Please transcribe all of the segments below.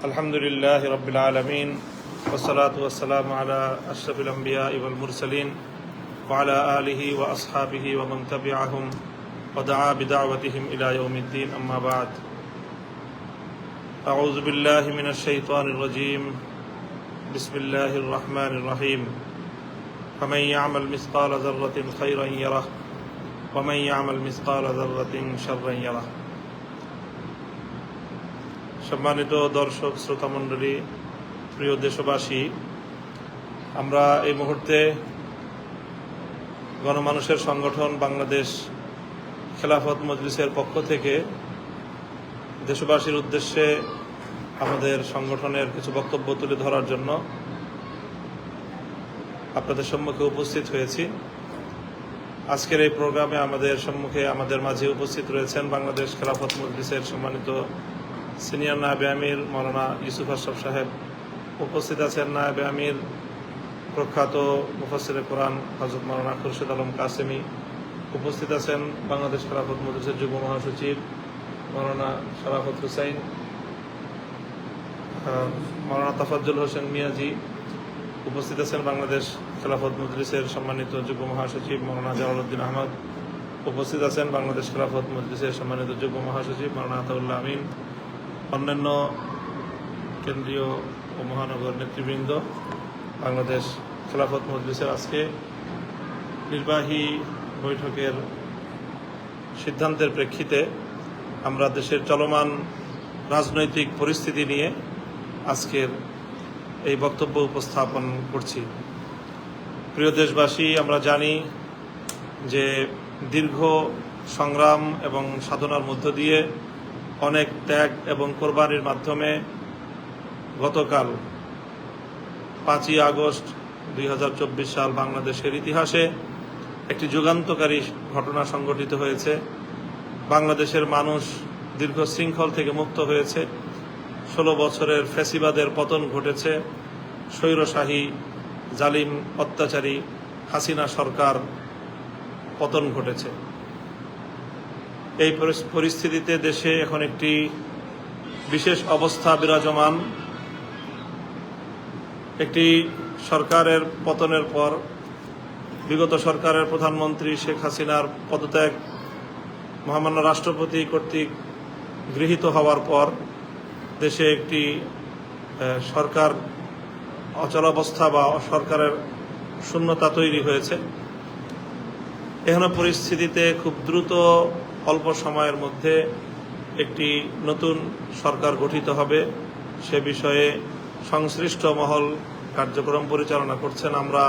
الحمد لله رب العالمين والصلاة والسلام على أشرف الأنبياء والمرسلين وعلى آله وأصحابه ومن تبعهم ودعا بدعوتهم إلى يوم الدين أما بعد أعوذ بالله من الشيطان الرجيم بسم الله الرحمن الرحيم فمن يعمل مثقال ذرة خيرا يره ومن يعمل مثقال ذرة شرا يره সম্মানিত দর্শক শ্রোতা মণ্ডলী, প্রিয় দেশবাসী, আমরা এই মুহূর্তে গণমানুষের সংগঠন বাংলাদেশ খেলাফত মজলিসের পক্ষ থেকে দেশবাসীর উদ্দেশ্যে আমাদের সংগঠনের কিছু বক্তব্য তুলে ধরার জন্য আপনাদের সম্মুখে উপস্থিত হয়েছি। আজকের এই প্রোগ্রামে আমাদের মাঝে উপস্থিত রয়েছেন বাংলাদেশ খেলাফত মজলিসের সম্মানিত সিনিয়র নায়েবে আমির মৌলানা ইউসুফ আশরাফ সাহেব, উপস্থিত আছেন নায়েবে আমির প্রখ্যাত মুফাসসিরে কোরআন হযরত মৌলানা খুরশিদ আলম কাসেমি, উপস্থিত আছেন বাংলাদেশ খেলাফত মজলিসের যুগ্ম মহাসচিব মৌলানা শরাফত হুসাইন, মৌলানা তাফাজ্জুল হোসেন মিয়াজি, উপস্থিত আছেন বাংলাদেশ খেলাফত মজলিসের সম্মানিত যুগ্ম মহাসচিব মৌলানা জালালউদ্দিন আহমদ, উপস্থিত আছেন বাংলাদেশ খেলাফত মজলিসের সম্মানিত যুগ্ম মহাসচিব মৌলানা আতাউল্লাহ আমিন, অন্যান্য কেন্দ্রীয় ও মহানগর নেতৃবৃন্দ। বাংলাদেশ খেলাফত মজলিসের আজকে নির্বাহী বৈঠকের সিদ্ধান্তের প্রেক্ষিতে আমরা দেশের চলমান রাজনৈতিক পরিস্থিতি নিয়ে আজকের এই বক্তব্য উপস্থাপন করছি। প্রিয় দেশবাসী, আমরা জানি যে দীর্ঘ সংগ্রাম এবং সাধনার মধ্য দিয়ে অনেক ত্যাগ এবং কোরবানির মাধ্যমে গতকাল 5ই আগস্ট 2024 সাল বাংলাদেশের ইতিহাসে একটি যুগান্তকারী ঘটনা সংঘটিত হয়েছে। বাংলাদেশের মানুষ দীর্ঘ শৃঙ্খল থেকে মুক্ত হয়েছে। 16 বছরের ফ্যাসিবাদের পতন ঘটেছে। স্বৈরশাহী জালিম অত্যাচারী হাসিনা সরকার পতন ঘটেছে। এই পরিস্থিতিতে দেশে এখন একটি বিশেষ অবস্থা বিরাজমান। একটি সরকারের পতনের পর বিগত সরকারের প্রধানমন্ত্রী শেখ হাসিনার পদত্যাগ মহামান্য রাষ্ট্রপতি কর্তৃক গৃহীত হওয়ার পর দেশে একটি সরকার অচলাবস্থা বা সরকারের শূন্যতা তৈরি হয়েছে। এহেন পরিস্থিতিতে খুব দ্রুত অল্প সময়ের মধ্যে একটি নতুন সরকার গঠিত হবে, সে বিষয়ে সংশ্লিষ্ট মহল কার্যক্রম পরিচালনা করছেন। আমরা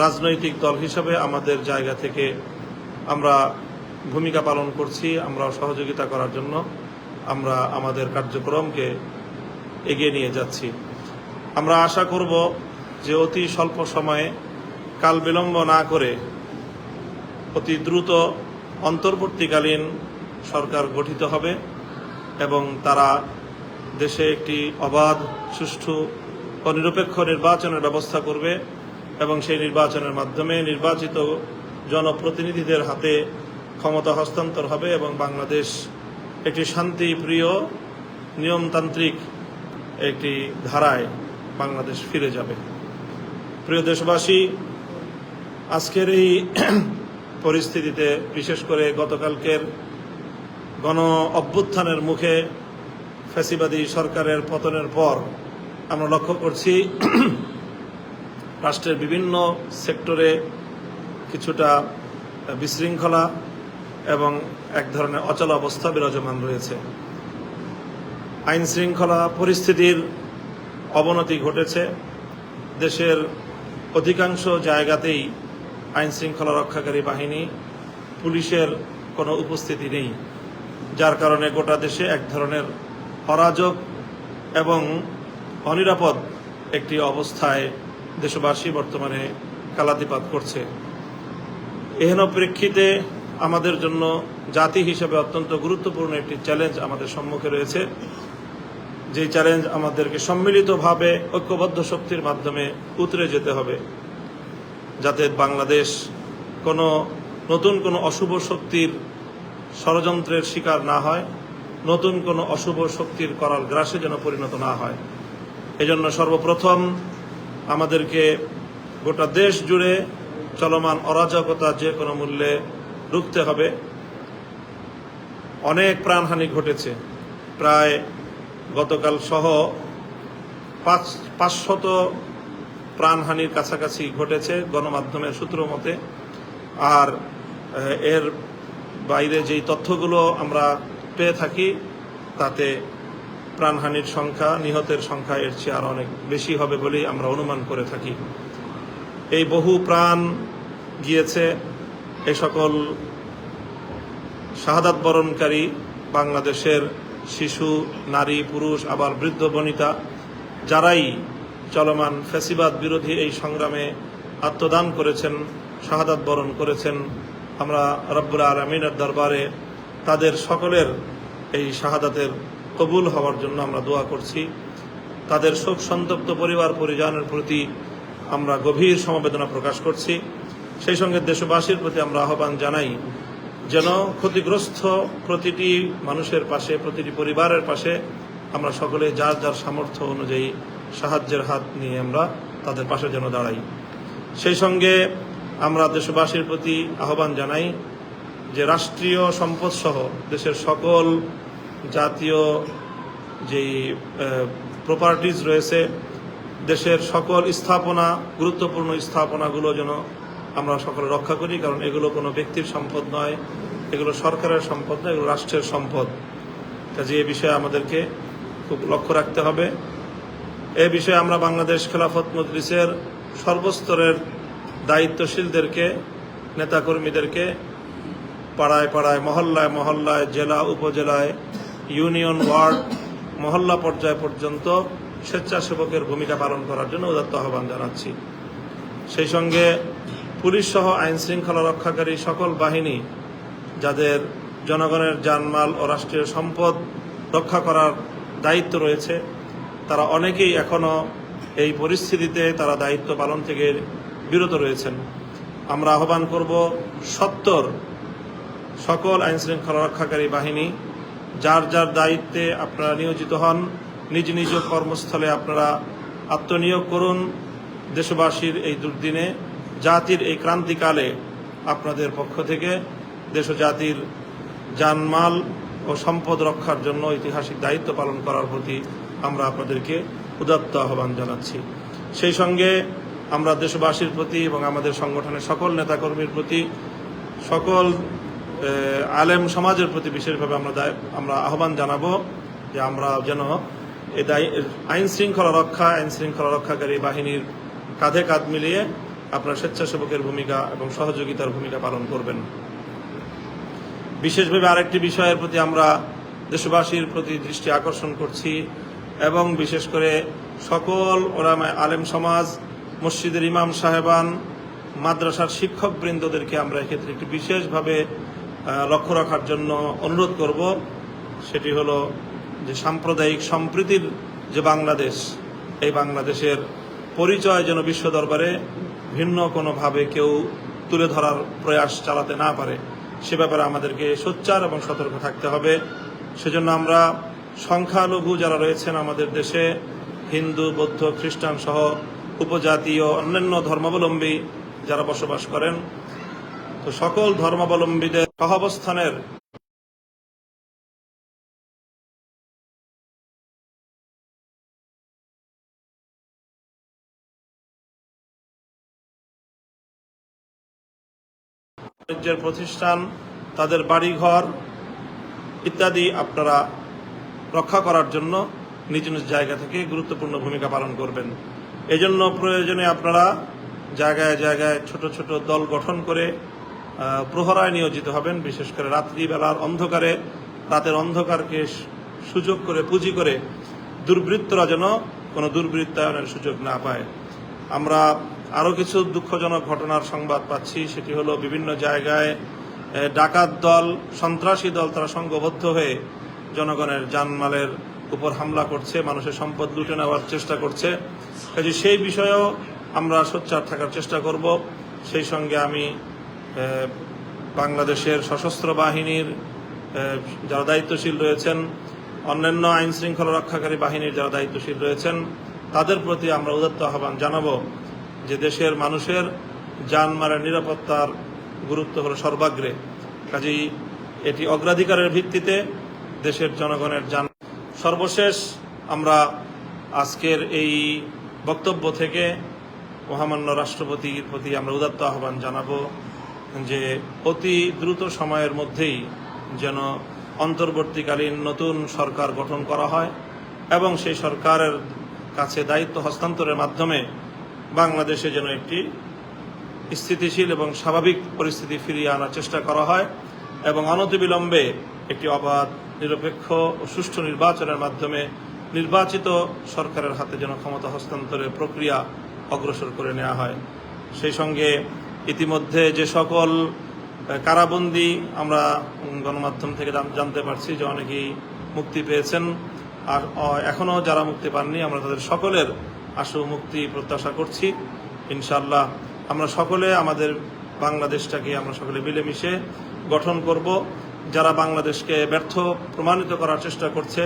রাজনৈতিক দল হিসেবে আমাদের জায়গা থেকে আমরা ভূমিকা পালন করছি। আমরা সহযোগিতা করার জন্য আমরা আমাদের কার্যক্রমকে এগিয়ে নিয়ে যাচ্ছি। আমরা আশা করব যে অতি স্বল্প সময়ে কাল বিলম্ব না করে অতি দ্রুত অন্তর্বর্তীকালীন সরকার গঠিত হবে এবং তারা দেশে একটি অবাধ, সুষ্ঠু ও নিরপেক্ষ নির্বাচনের ব্যবস্থা করবে এবং সেই নির্বাচনের মাধ্যমে নির্বাচিত জনপ্রতিনিধিদের হাতে ক্ষমতা হস্তান্তর হবে এবং বাংলাদেশ একটি শান্তিপ্রিয় নিয়মতান্ত্রিক একটি ধারায় বাংলাদেশ ফিরে যাবে। প্রিয় দেশবাসী, আজকের এই পরিস্থিতিতে বিশেষ করে গতকালকের গণ অভ্যুত্থানের মুখে ফ্যাসিবাদী সরকারের পতনের পর আমরা লক্ষ্য করছি রাষ্ট্রের বিভিন্ন সেক্টরে কিছুটা বিশৃঙ্খলা এবং এক ধরনের অচল অবস্থা বিরাজমান রয়েছে। আইন শৃঙ্খলা পরিস্থিতির অবনতি ঘটেছে। দেশের অধিকাংশ জায়গাতেই আইন শৃঙ্খলা রক্ষাকারী বাহিনী, পুলিশের কোনো উপস্থিতি নেই, যার কারণে গোটা দেশে এক ধরনের অরাজক এবং অনিরাপদ একটি অবস্থায় দেশবাসী বর্তমানে কালাতিপাত করছে। এহেন প্রেক্ষিতে আমাদের জন্য জাতি হিসেবে অত্যন্ত গুরুত্বপূর্ণ একটি চ্যালেঞ্জ আমাদের সম্মুখে রয়েছে। যে চ্যালেঞ্জ আমাদেরকে সম্মিলিতভাবে ঐক্যবদ্ধ শক্তির মাধ্যমে উতরে যেতে হবে, যাতে বাংলাদেশ নতুন কোনো অশুভ শক্তির ষড়যন্ত্রের শিকার না হয় নতুন কোনো অশুভ শক্তির করাল গ্রাসে যেন পরিণত না হয়। এজন্য সর্বপ্রথম আমাদেরকে গোটা দেশ জুড়ে চলমান অরাজকতা যে কোনো মূল্যে রুখতে হবে। অনেক প্রাণহানি ঘটেছে, প্রায় গতকাল সহ 500 প্রাণহানির কাছাকাছি ঘটেছে গণমাধ্যমের সূত্র মতে। আর এর বাইরে যেই তথ্যগুলো আমরা পেয়ে থাকি তাতে প্রাণহানির সংখ্যা, নিহতের সংখ্যা এর চেয়ে আরো অনেক বেশি হবে বলেই আমরা অনুমান করে থাকি। এই বহু প্রাণ গিয়েছে এই সকল শাহাদাত বরণকারী বাংলাদেশের শিশু, নারী, পুরুষ, আবার বৃদ্ধ বনিতা, যারাই চলমান ফ্যাসিবাদ বিরোধী এই সংগ্রামে আত্মদান করেছেন, শাহাদাত বরণ করেছেন। আমরা রব্বুল আলামিনের দরবারে তাদের সকলের এই শাহাদাতের কবুল হওয়ার জন্য আমরা দোয়া করছি। তাদের শোক সন্তপ্ত পরিবার পরিজনের প্রতি আমরা গভীর সমবেদনা প্রকাশ করছি। সেই সঙ্গে দেশবাসীর প্রতি আমরা আহ্বান জানাই যেন ক্ষতিগ্রস্ত প্রতিটি মানুষের পাশে, প্রতিটি পরিবারের পাশে আমরা সকলে যার যার সামর্থ্য অনুযায়ী সাহায্যের হাত নিয়ে আমরা তাদের পাশে যেন দাঁড়াই। সেই সঙ্গে আমরা দেশবাসীর প্রতি আহ্বান জানাই যে রাষ্ট্রীয় সম্পদ সহ দেশের সকল জাতীয় যেই প্রপার্টিজ রয়েছে, দেশের সকল স্থাপনা, গুরুত্বপূর্ণ স্থাপনাগুলো যেন আমরা সকলে রক্ষা করি, কারণ এগুলো কোনো ব্যক্তির সম্পদ নয়, এগুলো সরকারের সম্পদ নয়, এগুলো রাষ্ট্রের সম্পদ। কাজে এ বিষয়ে আমাদেরকে খুব লক্ষ্য রাখতে হবে। এ বিষয়ে আমরা বাংলাদেশ খেলাফত মজলিসের সর্বস্তরের দায়িত্বশীলদেরকে, নেতাকর্মীদেরকে পাড়ায় পাড়ায়, মহল্লায় মহল্লায়, জেলা উপজেলায়, ইউনিয়ন, ওয়ার্ড, মহল্লা পর্যায় পর্যন্ত স্বেচ্ছাসেবকের ভূমিকা পালন করার জন্য উদাত্ত আহ্বান জানাচ্ছি। সেই সঙ্গে পুলিশ সহ আইন শৃঙ্খলা রক্ষাকারী সকল বাহিনী, যাদের জনগণের জানমাল ও রাষ্ট্রীয় সম্পদ রক্ষা করার দায়িত্ব রয়েছে, তারা অনেকেই এখনো এই পরিস্থিতিতে তারা দায়িত্ব পালন থেকে বিরত রয়েছেন। আমরা আহ্বান করব সত্বর সকল আইন শৃঙ্খলা রক্ষাকারী বাহিনী যার যার দায়িত্বে আপনারা নিয়োজিত হন, নিজ নিজ কর্মস্থলে আপনারা আত্মনিয়োগ করুন। দেশবাসীর এই দুর্দিনে, জাতির এই ক্রান্তিকালে আপনাদের পক্ষ থেকে দেশ ও জাতির জানমাল ও সম্পদ রক্ষার জন্য ঐতিহাসিক দায়িত্ব পালন করার প্রতি আমরা আপনাদেরকে উদাত্ত আহ্বান জানাচ্ছি। সেই সঙ্গে আমরা দেশবাসীর প্রতি এবং আমাদের সংগঠনের সকল নেতাকর্মীর প্রতি, সকল আলেম সমাজের প্রতি বিশেষভাবে আমরা আহ্বান জানাবো যে আমরা যেন আইন শৃঙ্খলা রক্ষাকারী বাহিনীর কাঁধে কাঁধ মিলিয়ে আপনার স্বেচ্ছাসেবকের ভূমিকা এবং সহযোগিতার ভূমিকা পালন করবেন। বিশেষভাবে আরেকটি বিষয়ের প্রতি আমরা দেশবাসীর প্রতি দৃষ্টি আকর্ষণ করছি এবং বিশেষ করে সকল ওলামা আলেম সমাজ, মসজিদের ইমাম সাহেবান, মাদ্রাসার শিক্ষকবৃন্দদেরকে আমরা এক্ষেত্রে একটি বিশেষভাবে লক্ষ্য রাখার জন্য অনুরোধ করব। সেটি হলো যে সাম্প্রদায়িক সম্প্রীতির যে বাংলাদেশ, এই বাংলাদেশের পরিচয় যেন বিশ্ব দরবারে ভিন্ন কোনোভাবে কেউ তুলে ধরার প্রয়াস চালাতে না পারে, সে ব্যাপারে আমাদেরকে সোচ্চার এবং সতর্ক থাকতে হবে। সেজন্য আমরা সংখ্যালঘু যারা রয়েছেন আমাদের দেশে, হিন্দু, বৌদ্ধ, খ্রিস্টান সহ উপজাতীয় অন্যান্য ধর্মাবলম্বী যারা বসবাস করেন, তো সকল ধর্মাবলম্বীদের সহাবস্থানের বাণিজ্যের প্রতিষ্ঠান, তাদের বাড়িঘর ইত্যাদি আপনারা রক্ষা করার জন্য নিজ নিজ জায়গা থেকে গুরুত্বপূর্ণ ভূমিকা পালন করবেন। এজন্য প্রয়োজনে আপনারা জায়গায় জায়গায় ছোট ছোট দল গঠন করে প্রহরায় নিয়োজিত হবেন। বিশেষ করে রাত্রিবেলার অন্ধকারে, রাতের অন্ধকারকে সুযোগ করে, পুঁজি করে দুর্বৃত্তরা যেন কোনো দুর্বৃত্তায়নের সুযোগ না পায়। আমরা আরও কিছু দুঃখজনক ঘটনার সংবাদ পাচ্ছি, সেটি হলো বিভিন্ন জায়গায় ডাকাত দল, সন্ত্রাসী দল তারা সংঘবদ্ধ হয়ে জনগণের জানমালের উপর হামলা করছে, মানুষের সম্পদ লুটে নেওয়ার চেষ্টা করছে। কাজে সেই বিষয়েও আমরা সোচ্চার থাকার চেষ্টা করব। সেই সঙ্গে আমি বাংলাদেশের সশস্ত্র বাহিনীর যারা দায়িত্বশীল রয়েছেন, অন্যান্য আইন শৃঙ্খলা রক্ষাকারী বাহিনীর যারা দায়িত্বশীল রয়েছেন, তাদের প্রতি আমরা উদাত্ত আহ্বান জানাবো যে দেশের মানুষের জানমালের নিরাপত্তার গুরুত্ব হলো সর্বাগ্রে। কাজেই এটি অগ্রাধিকারের ভিত্তিতে দেশের জনগণের জান। সর্বশেষ আমরা আজকের এই বক্তব্য থেকে মহামান্য রাষ্ট্রপতির প্রতি আমরা উদাত্ত আহ্বান জানাবো যে অতি দ্রুত সময়ের মধ্যেই যেন অন্তর্বর্তীকালীন নতুন সরকার গঠন করা হয় এবং সেই সরকারের কাছে দায়িত্ব হস্তান্তরের মাধ্যমে বাংলাদেশে যেন একটি স্থিতিশীল এবং স্বাভাবিক পরিস্থিতি ফিরিয়ে আনার চেষ্টা করা হয় এবং অনতিবিলম্বে একটি অবাধ, নিরপেক্ষ ও সুষ্ঠু নির্বাচনের মাধ্যমে নির্বাচিত সরকারের হাতে যেন ক্ষমতা হস্তান্তরের প্রক্রিয়া অগ্রসর করে নেওয়া হয়। সেই সঙ্গে ইতিমধ্যে যে সকল কারাবন্দী আমরা গণমাধ্যম থেকে জানতে পারছি যে অনেকেই মুক্তি পেয়েছেন, আর এখনও যারা মুক্তি পাননি আমরা তাদের সকলের আশু মুক্তি প্রত্যাশা করছি। ইনশাআল্লাহ আমরা সকলে আমাদের বাংলাদেশটাকে আমরা সকলে মিলেমিশে গঠন করব। যারা বাংলাদেশকে ব্যর্থ প্রমাণিত করার চেষ্টা করছে,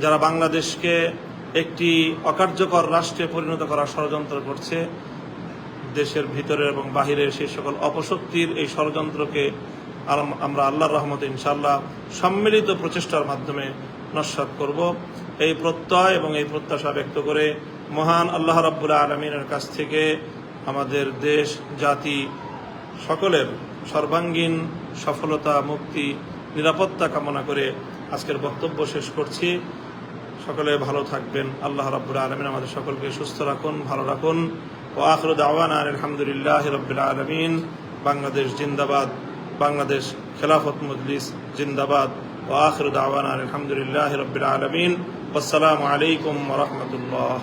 যারা বাংলাদেশকে একটি অকার্যকর রাষ্ট্রে পরিণত করার ষড়যন্ত্র করছে, দেশের ভিতরে এবং বাহিরের সেই সকল অপশক্তির এই ষড়যন্ত্রকে আমরা আল্লাহর রহমতে ইনশাআল্লাহ সম্মিলিত প্রচেষ্টার মাধ্যমে নস্যাৎ করব। এই প্রত্যয় এবং এই প্রত্যাশা ব্যক্ত করে মহান আল্লাহ রাব্বুল আলামিনের কাছ থেকে আমাদের দেশ, জাতি সকলের সর্বাঙ্গীন সফলতা, মুক্তি, নিরাপত্তা কামনা করে আজকের বক্তব্য শেষ করছি। সকলে ভালো থাকবেন। আল্লাহ রাব্বুল আলামিন আমাদের সকলকে সুস্থ রাখুন, ভালো রাখুন। ওয়া আখিরু দাওয়ানা আলহামদুলিল্লাহি রাব্বিল আলামিন। বাংলাদেশ জিন্দাবাদ, বাংলাদেশ খেলাফত মজলিস জিন্দাবাদ। ওয়া আখিরু দাওয়ানা আলহামদুলিল্লাহি রাব্বিল আলামিন। আসসালামু আলাইকুম ওয়া রাহমাতুল্লাহ।